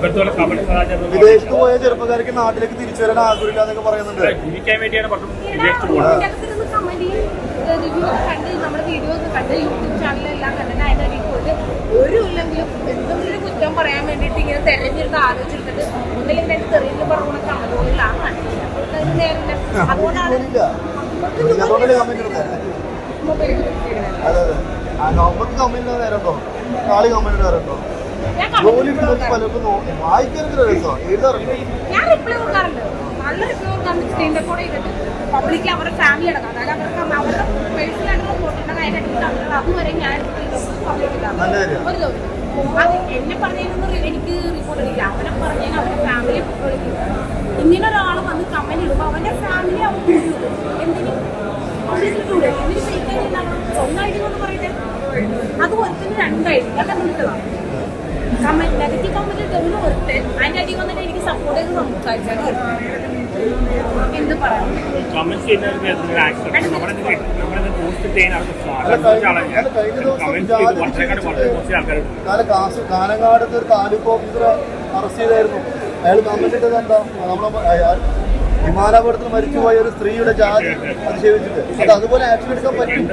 വിദേശത്ത് പോയ ചെറുപ്പക്കാർക്ക് നാട്ടിലേക്ക് തിരിച്ചു വരാൻ ആഗ്രഹമില്ല എന്നൊക്കെ പറയുന്നുണ്ട്. ജീവിക്കാൻ വേണ്ടിയാണ് നമ്മുടെ വീഡിയോ ഒക്കെ കണ്ട് യൂട്യൂബ് ചാനലെല്ലാം കണ്ടിട്ട് അതിൻ്റെ അടിയിൽ പോയിട്ട് ഒരു ഇല്ലെങ്കിലും എന്തെങ്കിലും കുറ്റം പറയാൻ വേണ്ടിയിട്ട് ഇങ്ങനെ തെരഞ്ഞെടുത്ത് ആലോചിച്ചിട്ട് ഒന്നില്ലെങ്കിൽ രണ്ട് തെറിയിൽ പറഞ്ഞ കമന്റുകളിലാണ് കാണിക്കുന്നത്. നേരില്ല അതുകൊണ്ടാണ് ഞാൻ റിപ്ലൈ കൊടുക്കാറുണ്ട്. നല്ല റിപ്ലൈ കൊടുക്കാറുണ്ട്. സ്ക്രീൻ റെക്കോർഡ് ചെയ്തിട്ട് പബ്ലിക്കിൽ അവരുടെ ഫാമിലി അടക്കാം. അതായത് അവർക്ക് അവരുടെ പേഴ്സണലായിട്ടുള്ള ഫോട്ടോ ഉണ്ടെങ്കിൽ അതിൻ്റെ അടിയിൽ അതുവരെ ഞാൻ പബ്ലിക്കിലാണ് ഒരു ദിവസം. അത് എന്നെ പറഞ്ഞതിനൊന്നും എനിക്ക് റിപ്പോർട്ട് ചെയ്യില്ല. അവനെ പറഞ്ഞതിന് അവരുടെ ഫാമിലി വിളിക്കില്ല. ഇങ്ങനെ ഒരാൾ വന്ന് കമന്റ് ഇടുമ്പോൾ അവന്റെ ഫാമിലി അവൻ എന്തിനും എന്തിനൂടെ എന്തിനു ചെയ്യിക്കാനില്ല. ഒന്നായിട്ട് പറയട്ടെ അത് ഒരുത്തിന് രണ്ടായിട്ട് ഞാൻ കണ്ടിട്ടതാണ്. കമന്റ് നെഗറ്റീവ് കമന്റ് ഇട്ടവന് ഒരുത്തൻ അതിന്റെ അടി വന്നിട്ട് എനിക്ക് സപ്പോർട്ട് ചെയ്ത് സംസാരിച്ചാൽ എന്ത് പറയാം. കാനങ്ങാടത്ത് ഒരു താലൂക്ക് ഓഫീസറെ അറസ്റ്റ് ചെയ്തായിരുന്നു. അയാൾ കമന്റ് ഇട്ടത് എന്താ, നമ്മളെ വിമാനാപകടത്തിൽ മരിച്ചുപോയ ഒരു സ്ത്രീയുടെ ജാതി അധിക്ഷേപിച്ചിട്ട്. അത് അതുപോലെ ആക്ഷൻ എടുക്കാൻ പറ്റും.